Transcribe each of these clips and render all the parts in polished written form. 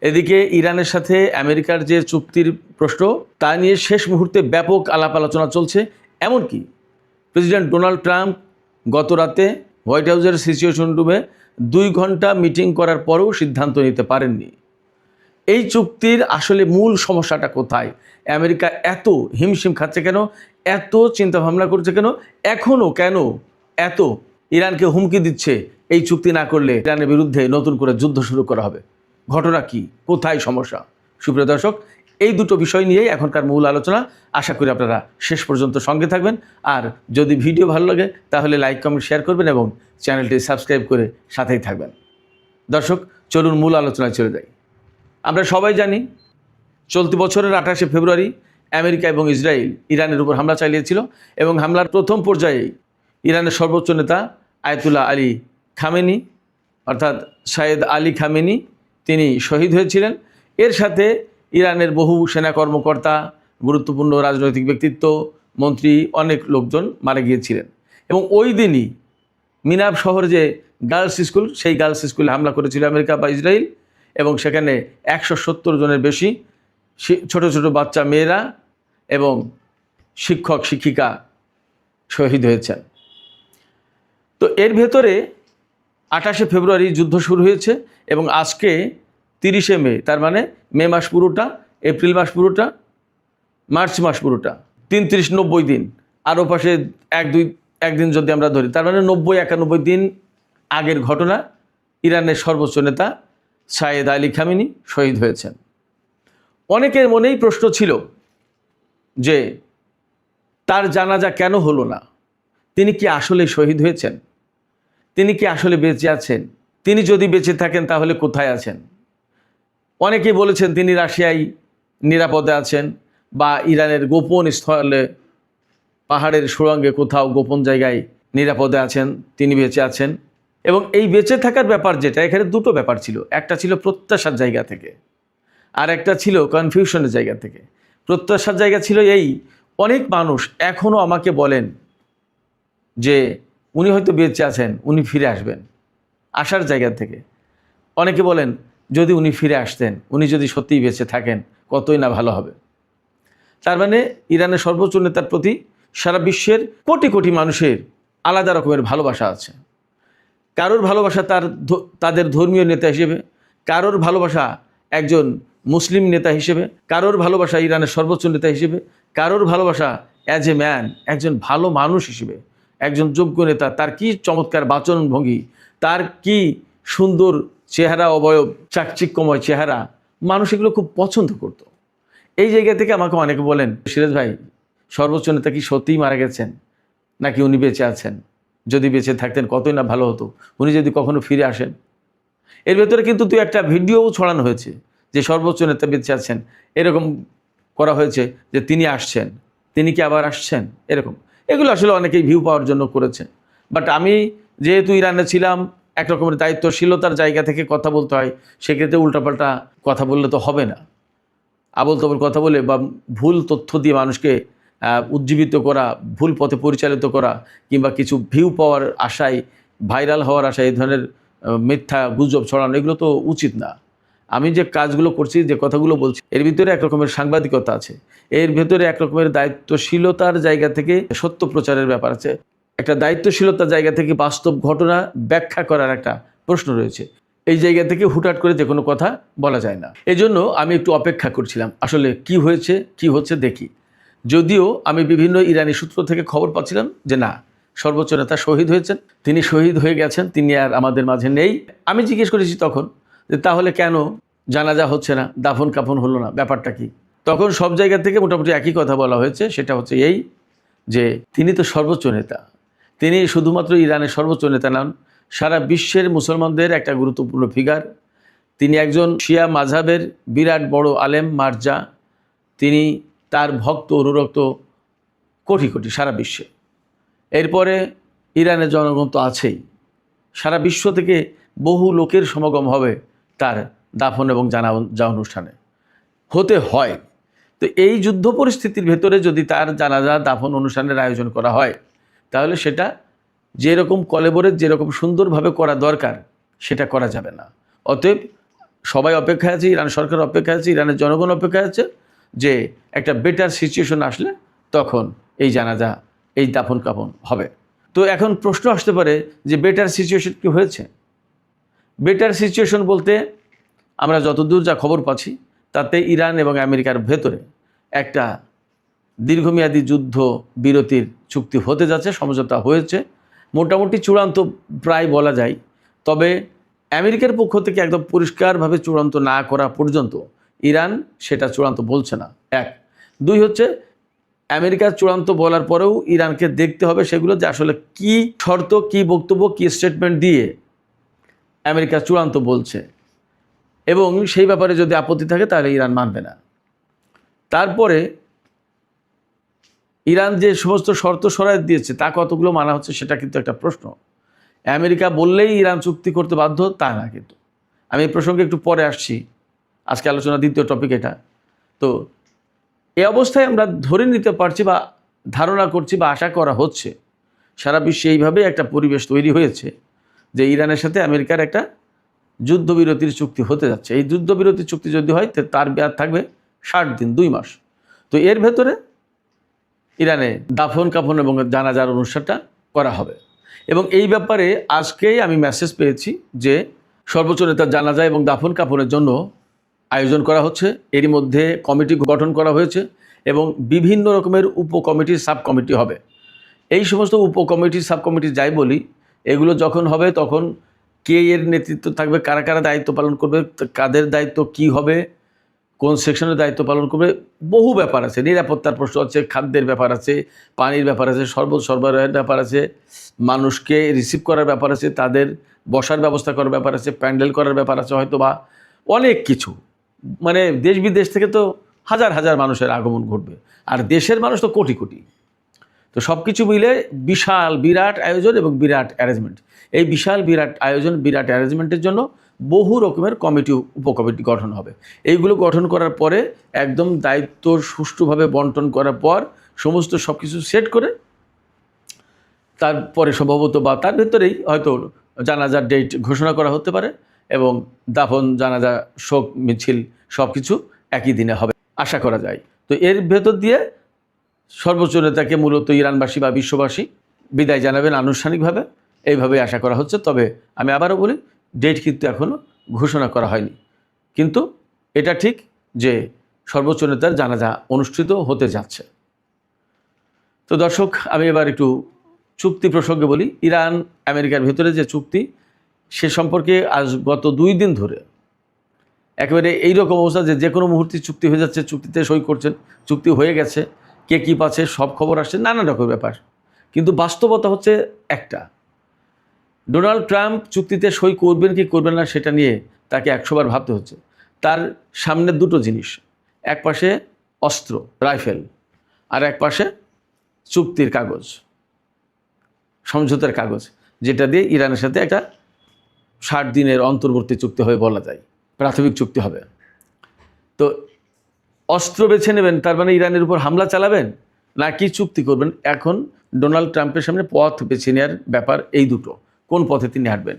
এদিকে ইরানের সাথে আমেরিকার যে চুক্তির প্রশ্ন তা নিয়ে শেষ মুহূর্তে ব্যাপক আলাপ আলোচনা চলছে। এমনকি প্রেসিডেন্ট ডোনাল্ড ট্রাম্প গত রাতে হোয়াইট হাউসের সিচুয়েশন রুমে 2 ঘন্টা মিটিং করার পরেও সিদ্ধান্ত নিতে পারেননি। এই চুক্তির আসলে মূল সমস্যাটা কোথায়? আমেরিকা এত হিমশিম খাচ্ছে কেন? এত চিন্তাভাবনা করছে কেন? এখনও কেন এত ইরানকে হুমকি দিচ্ছে এই চুক্তি না করলে ইরানের বিরুদ্ধে নতুন করে যুদ্ধ শুরু করা হবে? ঘটনা কি? কোথায় সমস্যা? সুপ্রিয় দর্শক, এই দুটো বিষয় নিয়েই এখনকার মূল আলোচনা। আশা করি আপনারা শেষ পর্যন্ত সঙ্গে থাকবেন। আর যদি ভিডিও ভালো লাগে তাহলে লাইক, কমেন্ট, শেয়ার করবেন এবং চ্যানেলটি সাবস্ক্রাইব করে সাথেই থাকবেন। দর্শক, চলুন মূল আলোচনায় চলে যাই। আমরা সবাই জানি চলতি বছরের 28শে ফেব্রুয়ারি আমেরিকা এবং ইসরায়েল ইরানের উপর হামলা চালিয়েছিল এবং হামলার প্রথম পর্যায়ে ইরানের সর্বোচ্চ নেতা আয়াতুল্লাহ আলী খামেনি অর্থাৎ সাইয়েদ আলী খামেনি তিনি শহীদ হয়েছিলেন। এর সাথে ইরানের বহু সেনা কর্মকর্তা, গুরুত্বপূর্ণ রাজনৈতিক ব্যক্তিত্ব, মন্ত্রী, অনেক লোকজন মারা গিয়েছিলেন। এবং ওই দিনই মিনাব শহর যে গার্লস স্কুল, সেই গার্লস স্কুলে হামলা করেছিল আমেরিকা বা ইসরায়েল এবং সেখানে 170 জনের বেশি ছোট ছোট বাচ্চা, মেয়েরা এবং শিক্ষক শিক্ষিকা শহীদ হয়েছেন। তো এর ভেতরে 28শে ফেব্রুয়ারি যুদ্ধ শুরু হয়েছে এবং আজকে 30শে মে, তার মানে মে মাস পুরোটা, এপ্রিল মাস পুরোটা, মার্চ মাস পুরোটা, 30-90 দিন, আরও পাশে 1-2 দিন যদি আমরা ধরি, তার মানে 90-91 দিন আগের ঘটনা। ইরানের সর্বোচ্চ নেতা সাইয়েদ আলী খামেনি শহীদ হয়েছেন। অনেকের মনেই প্রশ্ন ছিল যে তার জানাজা কেন হলো না? তিনি কি আসলে শহীদ হয়েছেন? তিনি কি আসলে বেঁচে আছেন? তিনি যদি বেঁচে থাকেন তাহলে কোথায় আছেন? অনেকেই বলেছেন তিনি রাশিয়ায় নিরাপদে আছেন বা ইরানের গোপন স্থলে, পাহাড়ের সুড়ঙ্গে কোথাও গোপন জায়গায় নিরাপদে আছেন, তিনি বেঁচে আছেন। এবং এই বেঁচে থাকার ব্যাপার যেটা, এখানে দুটো ব্যাপার ছিল। একটা ছিল প্রত্যাশার জায়গা থেকে, আর একটা ছিল কনফিউশনের জায়গা থেকে। প্রত্যাশার জায়গা ছিল এই, অনেক মানুষ এখনও আমাকে বলেন যে উনি হয়তো বেঁচে আছেন, উনি ফিরে আসবেন। আসার জায়গা থেকে অনেকে বলেন যদি উনি ফিরে আসতেন, উনি যদি সত্যিই বেঁচে থাকেন, কতই না ভালো হবে। তার মানে ইরানের সর্বোচ্চ নেতার প্রতি সারা বিশ্বের কোটি কোটি মানুষের আলাদা রকমের ভালোবাসা আছে। কারোর ভালোবাসা তাদের ধর্মীয় নেতা হিসেবে, কারোর ভালোবাসা একজন মুসলিম নেতা হিসেবে, কারোর ভালোবাসা ইরানের সর্বোচ্চ নেতা হিসেবে, কারোর ভালোবাসা অ্যাজ এ ম্যান, একজন ভালো মানুষ হিসেবে, একজন যোগ্য নেতা। তার কি চমৎকার বাচনভঙ্গি, তার কি সুন্দর চেহারা, অবয়ব, চাকচিক্যময় চেহারা, মানুষ এগুলো খুব পছন্দ করত। এই জায়গা থেকে আমাকে অনেকে বলেন, সিরাজ ভাই, সর্বোচ্চ নেতা কি সত্যিই মারা গেছেন নাকি উনি বেঁচে আছেন? যদি বেঁচে থাকতেন কতই না ভালো হতো, উনি যদি কখনো ফিরে আসেন। এর ভেতরে কিন্তু 2-1টা ভিডিওও ছড়ানো হয়েছে যে সর্বোচ্চ নেতা বেঁচে আছেন, এরকম করা হয়েছে যে তিনি আসছেন, তিনি কি আবার আসছেন, এরকম। এগুলো আসলে অনেকেই ভিউ পাওয়ার জন্য করেছে। বাট আমি যেহেতু ইরানে ছিলাম, একরকমের দায়িত্বশীলতার জায়গা থেকে কথা বলতে হয়। সেক্ষেত্রে উল্টাপাল্টা কথা বললে তো হবে না। আবল তাবল কথা বলে বা ভুল তথ্য দিয়ে মানুষকে উজ্জীবিত করা, ভুল পথে পরিচালিত করা, কিংবা কিছু ভিউ পাওয়ার আশায়, ভাইরাল হওয়ার আশায় এই ধরনের মিথ্যা গুজব ছড়ানো, এগুলো তো উচিত না। আমি যে কাজগুলো করছি, যে কথাগুলো বলছি, এর ভিতরে একরকমের সাংবাদিকতা আছে, এর ভেতরে একরকমের দায়িত্বশীলতার জায়গা থেকে সত্য প্রচারের ব্যাপার আছে, একটা দায়িত্বশীলতার জায়গা থেকে বাস্তব ঘটনা ব্যাখ্যা করার একটা প্রশ্ন রয়েছে। এই জায়গা থেকে হুটহাট করে যে কোনো কথা বলা যায় না। এজন্য আমি একটু অপেক্ষা করছিলাম, আসলে কি হয়েছে, কি হচ্ছে দেখি। যদিও আমি বিভিন্ন ইরানি সূত্র থেকে খবর পাচ্ছিলাম যে না, সর্বোচ্চ নেতা শহীদ হয়েছেন, তিনি শহীদ হয়ে গেছেন, তিনি আর আমাদের মাঝে নেই। আমি জিজ্ঞেস করেছি তখন যে তাহলে কেন জানাজা হচ্ছে না, দাফন কাফন হলো না, ব্যাপারটা কি? তখন সব জায়গা থেকে মোটামুটি একই কথা বলা হয়েছে, সেটা হচ্ছে এই যে তিনি তো সর্বোচ্চ নেতা, তিনি শুধুমাত্র ইরানের সর্বোচ্চ নেতা নন, সারা বিশ্বের মুসলমানদের একটা গুরুত্বপূর্ণ ফিগার। তিনি একজন শিয়া মাযহাবের বিরাট বড় আলেম, মার্জা। তিনি, তার ভক্ত অনুরক্ত কোটি কোটি সারা বিশ্বে। এরপরে ইরানের জনগণ তো আছেই, সারা বিশ্ব থেকে বহু লোকের সমাগম হবে তার দাফন এবং জানাজা অনুষ্ঠানে, হতে হয়। তো এই যুদ্ধ পরিস্থিতির ভেতরে যদি তার জানাজা দাফন অনুষ্ঠানের আয়োজন করা হয়, তাহলে সেটা যেরকম কলেবরে যেরকম সুন্দরভাবে করা দরকার সেটা করা যাবে না। অতএব সবাই অপেক্ষায় আছে, ইরান সরকার অপেক্ষায় আছে, ইরানের জনগণ অপেক্ষায় আছে যে একটা বেটার সিচুয়েশন আসলে তখন এই জানাজা, এই দাফন কাফন হবে। তো এখন প্রশ্ন আসতে পারে যে বেটার সিচুয়েশন কি হয়েছে? বেটার সিচুয়েশন বলতে আমরা যতদূর যা খবর পাচ্ছি তাতে ইরান এবং আমেরিকার ভেতরে একটা দীর্ঘমেয়াদী যুদ্ধ বিরতির চুক্তি হতে যাচ্ছে, সমঝোতা হয়েছে, মোটামুটি চূড়ান্ত প্রায় বলা যায়। তবে আমেরিকার পক্ষ থেকে একদম পরিষ্কারভাবে চূড়ান্ত না করা পর্যন্ত ইরান সেটা চূড়ান্ত বলছে না। এক, দুই হচ্ছে আমেরিকার চূড়ান্ত বলার পরেও ইরানকে দেখতে হবে সেগুলো যে আসলে কি শর্ত, কি বক্তব্য, কি স্টেটমেন্ট দিয়ে আমেরিকা চূড়ান্ত বলছে, এবং সেই ব্যাপারে যদি আপত্তি থাকে তাহলে ইরান মানবে না। তারপরে ইরান যে সমস্ত শর্ত সরায় দিয়েছে তা কতগুলো মানা হচ্ছে সেটা কিন্তু একটা প্রশ্ন। আমেরিকা বললেই ইরান চুক্তি করতে বাধ্য তা না, কিন্তু আমি এই প্রসঙ্গে একটু পরে আসছি, আজকে আলোচনা দ্বিতীয় টপিক এটা। তো এই অবস্থায় আমরা ধরে নিতে পারছি বা ধারণা করছি বা আশা করা হচ্ছে সারা বিশ্বে এইভাবে একটা পরিবেশ তৈরি হয়েছে যে ইরানের সাথে আমেরিকার একটা যুদ্ধবিরতির চুক্তি হতে যাচ্ছে। এই যুদ্ধবিরতির চুক্তি যদি হয় তার মেয়াদ থাকবে 60 দিন, 2 মাস। তো এর ভেতরে ইরানে দাফন কাফন এবং জানাজার অনুষ্ঠানটা করা হবে। এবং এই ব্যাপারে আজকেই আমি মেসেজ পেয়েছি যে সর্বোচ্চ নেতার জানাজা এবং দাফন কাফনের জন্য আয়োজন করা হচ্ছে। এরই মধ্যে কমিটি গঠন করা হয়েছে এবং বিভিন্ন রকমের উপকমিটি, সাব কমিটি হবে। এই সমস্ত উপকমিটি, সাব কমিটি যাই বলি, এগুলো যখন হবে তখন কে এর নেতৃত্ব থাকবে, কারা কারা দায়িত্ব পালন করবে, কাদের দায়িত্ব কি হবে, কোন সেকশনের দায়িত্ব পালন করবে, বহু ব্যাপার আছে। নিরাপত্তার প্রশ্ন আছে, খাদ্যের ব্যাপার আছে, পানির ব্যাপার আছে, শরবত সরবরাহের ব্যাপার আছে, মানুষকে রিসিভ করার ব্যাপার আছে, তাদের বসার ব্যবস্থা করার ব্যাপার আছে, প্যান্ডেল করার ব্যাপার আছে, হয়তো বা অনেক কিছু। মানে দেশ বিদেশ থেকে তো হাজার হাজার মানুষের আগমন ঘটবে, আর দেশের মানুষ তো কোটি কোটি। তো সব কিছু মিলে বিশাল বিরাট আয়োজন এবং বিরাট অ্যারেঞ্জমেন্ট। এই বিশাল বিরাট আয়োজন, বিরাট অ্যারেঞ্জমেন্টের জন্য বহু রকমের কমিটি, উপকমিটি গঠন হবে। এইগুলো গঠন করার পরে একদম দায়িত্ব সুষ্ঠুভাবে বন্টন করার পর সমস্ত সব কিছু সেট করে তারপরে সম্ভবত বা তার ভেতরেই হয়তো জানাজার ডেট ঘোষণা করা হতে পারে এবং দাফন, জানাজা, শোক মিছিল সব কিছু একই দিনে হবে আশা করা যায়। তো এর ভেতর দিয়ে সর্বোচ্চ নেতাকে মূলত ইরানবাসী বা বিশ্ববাসী বিদায় জানাবেন আনুষ্ঠানিকভাবে, এইভাবেই আশা করা হচ্ছে। তবে আমি আবারও বলি, ডেট কিন্তু এখনও ঘোষণা করা হয়নি, কিন্তু এটা ঠিক যে সর্বোচ্চ নেতার জানাজা অনুষ্ঠিত হতে যাচ্ছে। তো দর্শক, আমি এবার একটু চুক্তি প্রসঙ্গে বলি। ইরান আমেরিকার ভেতরে যে চুক্তি, সে সম্পর্কে আজ গত 2 দিন ধরে একেবারে এইরকম অবস্থা যে কোনো মুহূর্তে চুক্তি হয়ে যাচ্ছে, চুক্তিতে সই করছেন, চুক্তি হয়ে গেছে, কে কী পাচ্ছে সব খবর আসছে, নানান রকম ব্যাপার। কিন্তু বাস্তবতা হচ্ছে একটা, ডোনাল্ড ট্রাম্প চুক্তিতে সই করবেন কি করবেন না সেটা নিয়ে তাকে 100 বার ভাবতে হচ্ছে। তার সামনে দুটো জিনিস, এক পাশে অস্ত্র, রাইফেল, আর এক পাশে চুক্তির কাগজ, সমঝোতার কাগজ, যেটা দিয়ে ইরানের সাথে একটা 60 দিনের অন্তর্বর্তী চুক্তি হবে বলা যায়, প্রাথমিক চুক্তি হবে। তো অস্ত্র বেছে নেবেন, তার মানে ইরানের উপর হামলা চালাবেন, নাকি চুক্তি করবেন? এখন ডোনাল্ড ট্রাম্পের সামনে পথ বেছে নেওয়ার ব্যাপার এই দুটো, কোন পথে তিনি হাঁটবেন।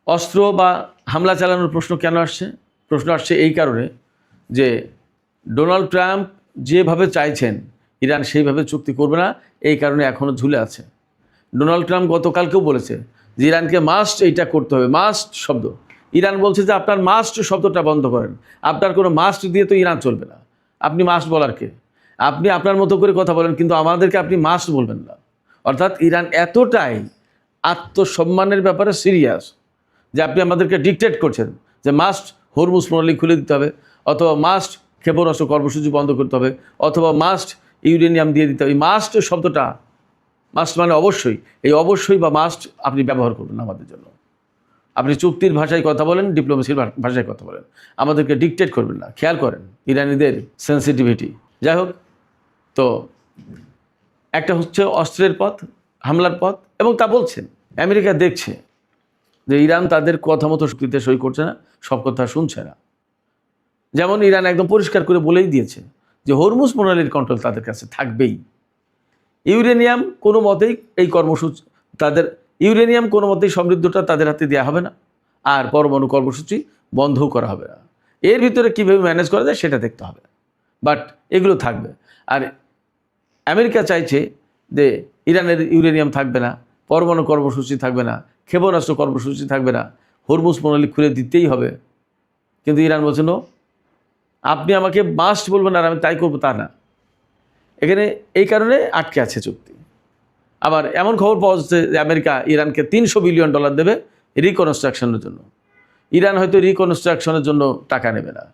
অস্ত্র বা হামলা চালানোর প্রশ্ন কেন আসছে? প্রশ্ন আসছে এই কারণে যে ডোনাল্ড ট্রাম্প যেভাবে চাইছেন ইরান সেইভাবে চুক্তি করবে না, এই কারণে এখনও ঝুলে আছে। ডোনাল্ড ট্রাম্প গতকালকেও বলেছে যে ইরানকে মাস্ট এইটা করতে হবে, মাস্ট শব্দ। ইরান বলছে যে আপনার মাস্ট শব্দটা বন্ধ করেন, আপনার কোনো মাস্ট দিয়ে তো ইরান চলবে না, আপনি মাস্ট বলার কে? আপনি আপনার মতো করে কথা বলেন, কিন্তু আমাদেরকে আপনি মাস্ট বলবেন না। অর্থাৎ ইরান এতটাই আত্মসম্মানের ব্যাপারে সিরিয়াস যে আপনি আমাদেরকে ডিকটেট করছেন যে মাস্ট হরমুজ প্রণালী খুলে দিতে হবে, অথবা মাস্ট ক্ষেপণাস্ত্র কর্মসূচি বন্ধ করতে হবে, অথবা মাস্ট ইউরেনিয়াম দিয়ে দিতে হবে। এই মাস্ট শব্দটা, মাস্ট মানে অবশ্যই, এই অবশ্যই বা মাস্ট আপনি ব্যবহার করবেন না আমাদের জন্য। আপনি চুক্তির ভাষায় কথা বলেন, ডিপ্লোমেসির ভাষায় কথা বলেন, আমাদেরকে ডিকটেট করবেন না। খেয়াল করেন ইরানিদের সেন্সিটিভিটি। যাই হোক, তো একটা হচ্ছে অস্ত্রের পথ, হামলার পথ, এবং তা বলছেন আমেরিকা দেখছে যে ইরান তাদের কথা মতো চুক্তিতে সই করছে না, সব কথা শুনছে না। যেমন ইরান একদম পরিষ্কার করে বলেই দিয়েছে যে হরমুজ প্রণালীর কন্ট্রোল তাদের কাছে থাকবেই। ইউরেনিয়াম কোনো মতেই এই কর্মসূচি তাদের, ইউরেনিয়াম কোনো মতেই সমৃদ্ধটা তাদের হাতে দেওয়া হবে না, আর পরমাণু কর্মসূচি বন্ধও করা হবে না। এর ভিতরে কীভাবে ম্যানেজ করা যায় সেটা দেখতে হবে, বাট এগুলো থাকবে। আর আমেরিকা চাইছে যে ইরানের ইউরেনিয়াম থাকবে না, পরমাণু কর্মসূচি থাকবে না, ক্ষেপণাস্ত্র কর্মসূচি থাকবে না, হরমুজ প্রণালী খুলে দিতেই হবে। কিন্তু ইরান বলছে নো, আপনি আমাকে মাস্ট বলবেন আর আমি তাই করবো তা না। এখানে এই কারণে আটকে আছে চুক্তি। আবার এমন খবর পাওয়া যাচ্ছে যে আমেরিকা ইরানকে $300 বিলিয়ন দেবে রিকনস্ট্রাকশনের জন্য। ইরান হয়তো রিকনস্ট্রাকশনের জন্য টাকা নেবে না।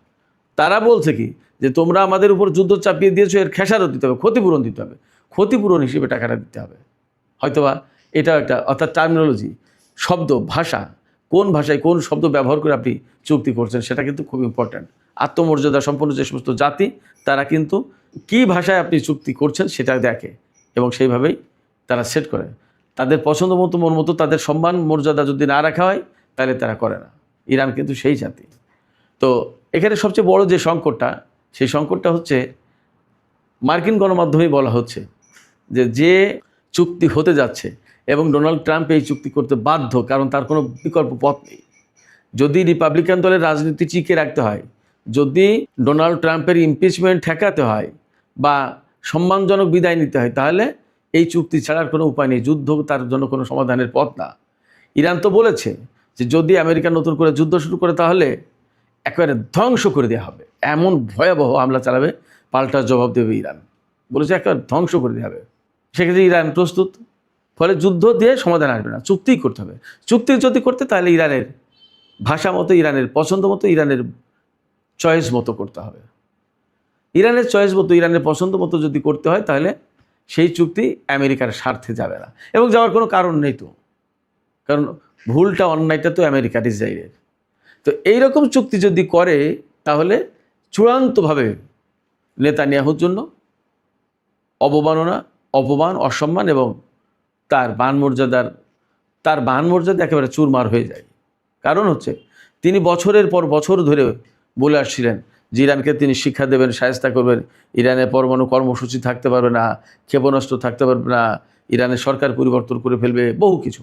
তারা বলছে কি যে তোমরা আমাদের উপর যুদ্ধ চাপিয়ে দিয়েছো, এর খেসারত দিতে হবে, ক্ষতিপূরণ দিতে হবে, ক্ষতিপূরণ হিসেবে টাকাটা দিতে হবে। হয়তোবা এটাও একটা, অর্থাৎ টার্মিনোলজি, শব্দ, ভাষা, কোন ভাষায় কোন শব্দ ব্যবহার করে আপনি চুক্তি করছেন সেটা কিন্তু খুব ইম্পর্ট্যান্ট। আত্মমর্যাদা সম্পন্ন যে সমস্ত জাতি তারা কিন্তু কী ভাষায় আপনি চুক্তি করছেন সেটা দেখে এবং সেইভাবেই তারা সেট করে। তাদের পছন্দ মতো মন মতো তাদের সম্মান মর্যাদা যদি না রাখা হয় তাহলে তারা করে না। ইরান কিন্তু সেই জাতি। তো এখানে সবচেয়ে বড় যে সংকটটা, সেই সংকটটা হচ্ছে মার্কিন গণমাধ্যমেই বলা হচ্ছে যে চুক্তি হতে যাচ্ছে এবং ডোনাল্ড ট্রাম্প এই চুক্তি করতে বাধ্য, কারণ তার কোনো বিকল্প পথ নেই। যদি রিপাবলিকান দলের রাজনীতি টিকিয়ে রাখতে হয়, যদি ডোনাল্ড ট্রাম্পের ইমপিচমেন্ট ঠেকাতে হয় বা সম্মানজনক বিদায় নিতে হয়, তাহলে এই চুক্তি ছাড়ার কোনো উপায় নেই। যুদ্ধ তার জন্য কোনো সমাধানের পথ না। ইরান তো বলেছে যে যদি আমেরিকা নতুন করে যুদ্ধ শুরু করে তাহলে একেবারে ধ্বংস করে দেওয়া হবে, এমন ভয়াবহ হামলা চালাবে, পাল্টা জবাব দেবে ইরান। বলেছে একেবারে ধ্বংস করে দেওয়া হবে। সেক্ষেত্রে ইরান প্রস্তুত। ফলে যুদ্ধ দিয়ে সমাধান আসবে না, চুক্তিই করতে হবে। চুক্তি যদি করতে তাহলে ইরানের ভাষা মতো, ইরানের পছন্দ মতো, ইরানের চয়েস মতো করতে হবে। ইরানের চয়েস মতো, ইরানের পছন্দ মতো যদি করতে হয় তাহলে সেই চুক্তি আমেরিকার স্বার্থে যাবে না, এবং যাওয়ার কোনো কারণ নেই। তো কারণ ভুলটা, অন্যায়টা তো আমেরিকার, ইসরায়েলের। তো এইরকম চুক্তি যদি করে তাহলে চূড়ান্তভাবে নেতানিয়াহুর জন্য অবমাননা, অপমান, অসম্মান এবং তার মান মর্যাদা একেবারে চুরমার হয়ে যায়। কারণ হচ্ছে তিনি বছরের পর বছর ধরে বলে আসছিলেন যে ইরানকে তিনি শিক্ষা দেবেন, শায়েস্তা করবেন, ইরানের পরমাণু কর্মসূচি থাকতে পারবে না, ক্ষেপণাস্ত্র থাকতে পারবে না, ইরানের সরকার পরিবর্তন করে ফেলবে, বহু কিছু।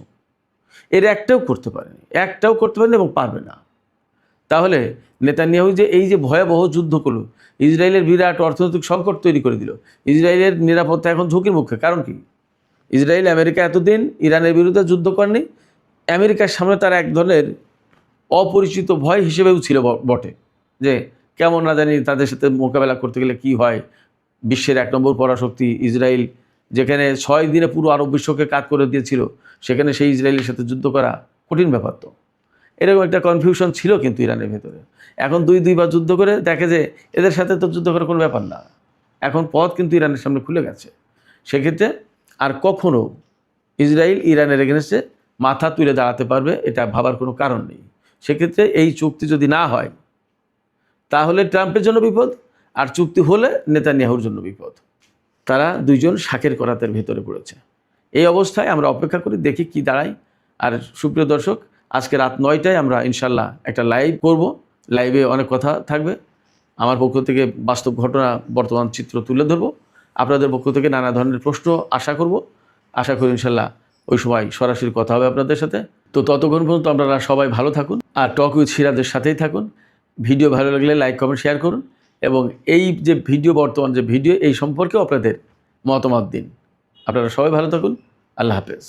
এর একটাও করতে পারেনি এবং পারবে না। তাহলে নেতানিয়াহু যে এই যে ভয়াবহ যুদ্ধ করলো, ইসরায়েলের বিরাট অর্থনৈতিক সংকট তৈরি করে দিল, ইসরায়েলের নিরাপত্তা এখন ঝুঁকির মুখে। কারণ কি? ইসরায়েল, আমেরিকা এতদিন ইরানের বিরুদ্ধে যুদ্ধ করেনি। আমেরিকার সামনে তার এক ধরনের অপরিচিত ভয় হিসেবেও ছিল বটে, যে কেমন না জানি তাদের সাথে মোকাবেলা করতে গেলে কি হয়। বিশ্বের 1 নম্বর পরাশক্তি ইসরায়েল, যেখানে 6 দিনে পুরো আরব বিশ্বকে কাত করে দিয়েছিল, সেখানে সেই ইসরায়েলের সাথে যুদ্ধ করা কঠিন ব্যাপার। তো এরকম একটা কনফিউশন ছিল কিন্তু ইরানের ভেতরে। এখন দুইবার যুদ্ধ করে দেখে যে এদের সাথে তো যুদ্ধ করার কোনো ব্যাপার না। এখন পথ কিন্তু ইরানের সামনে খুলে গেছে। সেক্ষেত্রে আর কখনো ইসরায়েল ইরানের এগেনস্টে মাথা তুলে দাঁড়াতে পারবে এটা ভাবার কোনো কারণ নেই। সেক্ষেত্রে এই চুক্তি যদি না হয় তাহলে ট্রাম্পের জন্য বিপদ, আর চুক্তি হলে নেতানিয়াহুর জন্য বিপদ। তারা দুইজন শাকের করাতের ভেতরে পড়েছে। এই অবস্থায় আমরা অপেক্ষা করি, দেখি কি দাঁড়ায়। আর সুপ্রিয় দর্শক, আজকে রাত 9টায় আমরা ইনশাল্লাহ একটা লাইভ করব। লাইভে অনেক কথা থাকবে। আমার পক্ষ থেকে বাস্তব ঘটনা, বর্তমান চিত্র তুলে ধরব। আপনাদের পক্ষ থেকে নানা ধরনের প্রশ্ন আশা করি ইনশাল্লাহ ওই সময় সরাসরি কথা হবে আপনাদের সাথে। তো ততক্ষণ পর্যন্ত আপনারা সবাই ভালো থাকুন আর টক উইথ সিরাজের সাথেই থাকুন। ভিডিও ভালো লাগলে লাইক, কমেন্ট, শেয়ার করুন এবং এই যে ভিডিও, বর্তমান যে ভিডিও, এই সম্পর্কেও আপনাদের মতামত দিন। আপনারা সবাই ভালো থাকুন। আল্লাহ হাফেজ।